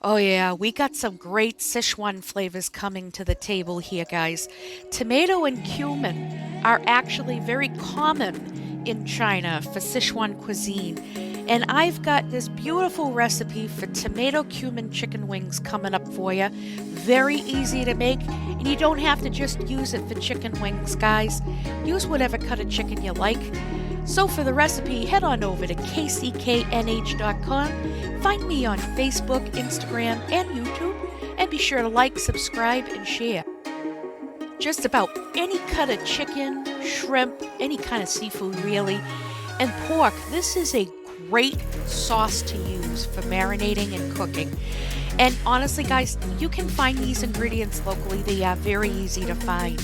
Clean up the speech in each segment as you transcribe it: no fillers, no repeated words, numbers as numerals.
Oh yeah, we got some great Sichuan flavors coming to the table here, guys. Tomato and cumin are actually very common in China for Sichuan cuisine. And I've got this beautiful recipe for tomato cumin chicken wings coming up for you. Very easy to make, and you don't have to just use it for chicken wings, guys. Use whatever cut of chicken you like. So for the recipe, head on over to kcknh.com. Find me on Facebook, Instagram, and YouTube, and be sure to like, subscribe, and share. Just about any cut of chicken, shrimp, any kind of seafood really, and pork. This is a great sauce to use for marinating and cooking. And honestly, guys, you can find these ingredients locally. They are very easy to find.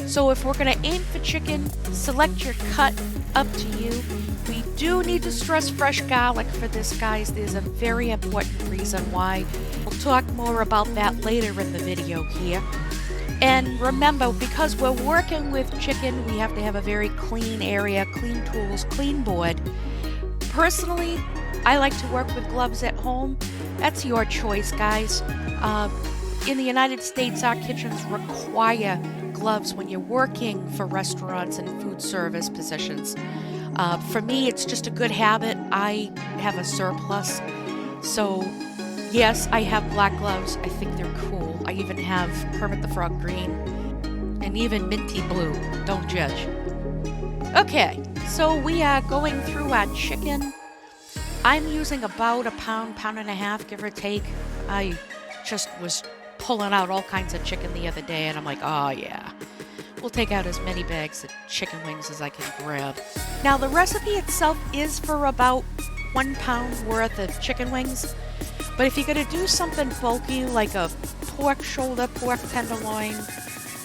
So if we're going to aim for chicken, select your cut, up to you. We do need to stress fresh garlic for this, guys. There's a very important reason why. We'll talk more about that later in the video here. And remember, because we're working with chicken, we have to have a very clean area, clean tools, clean board. Personally, I like to work with gloves at home. That's your choice, guys. In the United States, our kitchens require gloves when you're working for restaurants and food service positions. For me, it's just a good habit. I have a surplus. So, yes, I have black gloves. I think they're cool. I even have Kermit the Frog green and even minty blue. Don't judge. Okay, so we are going through our chicken. I'm using about a pound, pound and a half, give or take. I just was pulling out all kinds of chicken the other day, and I'm like, oh yeah, we'll take out as many bags of chicken wings as I can grab. Now, the recipe itself is for about 1 pound worth of chicken wings, but if you're going to do something bulky like a pork shoulder, pork tenderloin,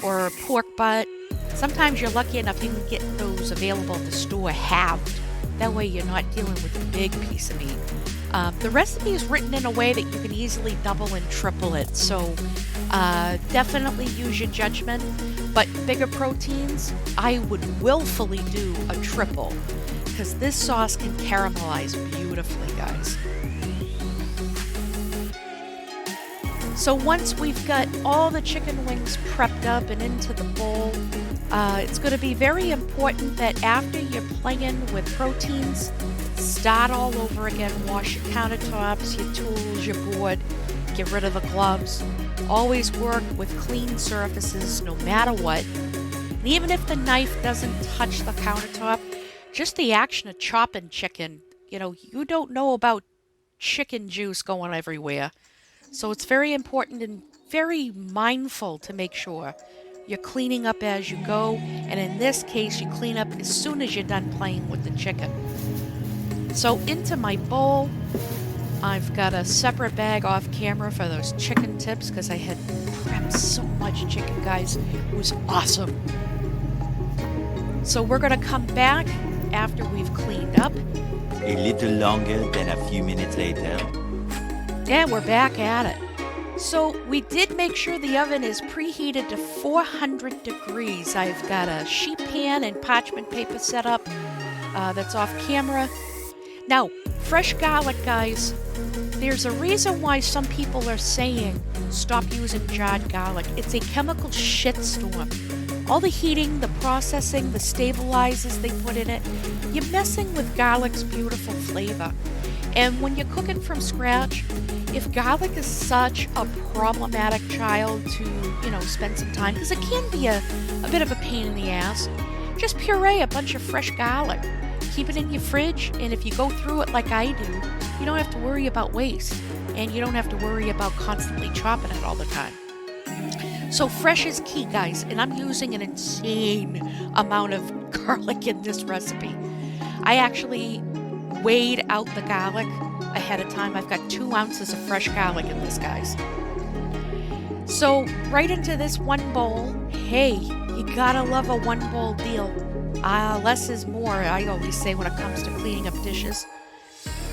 or a pork butt, sometimes you're lucky enough you can get those available at the store halved. That way you're not dealing with a big piece of meat. The recipe is written in a way that you can easily double and triple it, so definitely use your judgment. But bigger proteins, I would willfully do a triple, because this sauce can caramelize beautifully, guys. So once we've got all the chicken wings prepped up and into the bowl, it's going to be very important that after you're playing with proteins, start all over again. Wash your countertops, your tools, your board. Get rid of the gloves. Always work with clean surfaces no matter what. And even if the knife doesn't touch the countertop, just the action of chopping chicken, you don't know about chicken juice going everywhere. So it's very important and very mindful to make sure you're cleaning up as you go. And in this case, you clean up as soon as you're done playing with the chicken. So into my bowl, I've got a separate bag off camera for those chicken tips because I had prepped so much chicken, guys. It was awesome. So we're going to come back after we've cleaned up. A little longer than a few minutes later. And we're back at it. So we did make sure the oven is preheated to 400 degrees. I've got a sheet pan and parchment paper set up that's off camera. Now, fresh garlic, guys, there's a reason why some people are saying stop using jarred garlic. It's a chemical shitstorm. All the heating, the processing, the stabilizers they put in it, you're messing with garlic's beautiful flavor. And when you're cooking from scratch, if garlic is such a problematic child to, spend some time, because it can be a bit of a pain in the ass, just puree a bunch of fresh garlic. Keep it in your fridge, and if you go through it like I do, you don't have to worry about waste, and you don't have to worry about constantly chopping it all the time. So fresh is key, guys, and I'm using an insane amount of garlic in this recipe. I actually weighed out the garlic ahead of time. I've got 2 ounces of fresh garlic in this, guys. So right into this one bowl. Hey, you gotta love a one bowl deal. Less is more, I always say, when it comes to cleaning up dishes.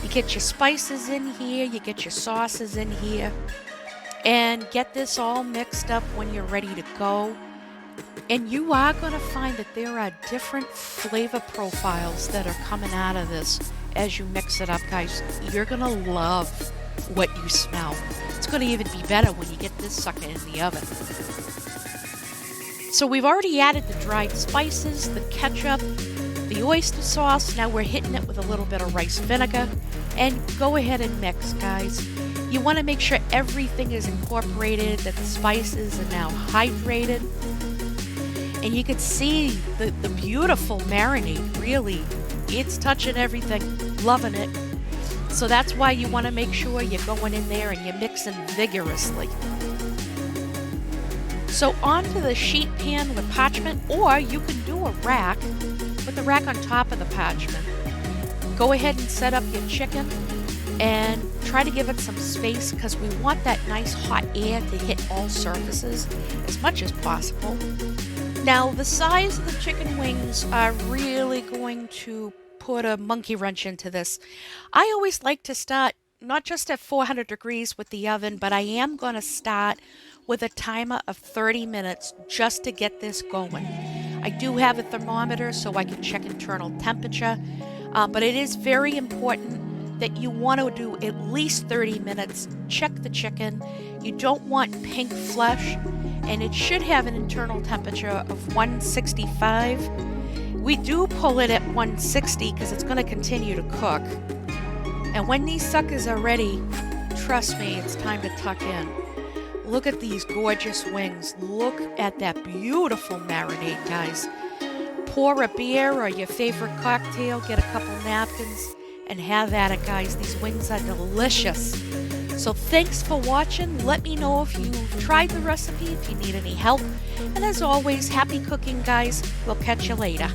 You get your spices in here, you get your sauces in here, and get this all mixed up when you're ready to go. And you are going to find that there are different flavor profiles that are coming out of this as you mix it up, guys. You're going to love what you smell. It's going to even be better when you get this sucker in the oven. So we've already added the dried spices, the ketchup, the oyster sauce. Now we're hitting it with a little bit of rice vinegar. And go ahead and mix, guys. You want to make sure everything is incorporated, that the spices are now hydrated. And you can see the beautiful marinade, really. It's touching everything, loving it. So that's why you want to make sure you're going in there and you're mixing vigorously. So onto the sheet pan with parchment, or you can do a rack, put the rack on top of the parchment. Go ahead and set up your chicken and try to give it some space because we want that nice hot air to hit all surfaces as much as possible. Now, the size of the chicken wings are really going to put a monkey wrench into this. I always like to start not just at 400 degrees with the oven, but I am going to start with a timer of 30 minutes just to get this going. I do have a thermometer so I can check internal temperature, but it is very important that you want to do at least 30 minutes. Check the chicken. You don't want pink flesh, and it should have an internal temperature of 165. We do pull it at 160 because it's going to continue to cook. And when these suckers are ready, trust me, it's time to tuck in. Look at these gorgeous wings. Look at that beautiful marinade, guys. Pour a beer or your favorite cocktail, get a couple napkins, and have at it, guys. These wings are delicious. So thanks for watching. Let me know if you tried the recipe, if you need any help. And as always, happy cooking, guys. We'll catch you later.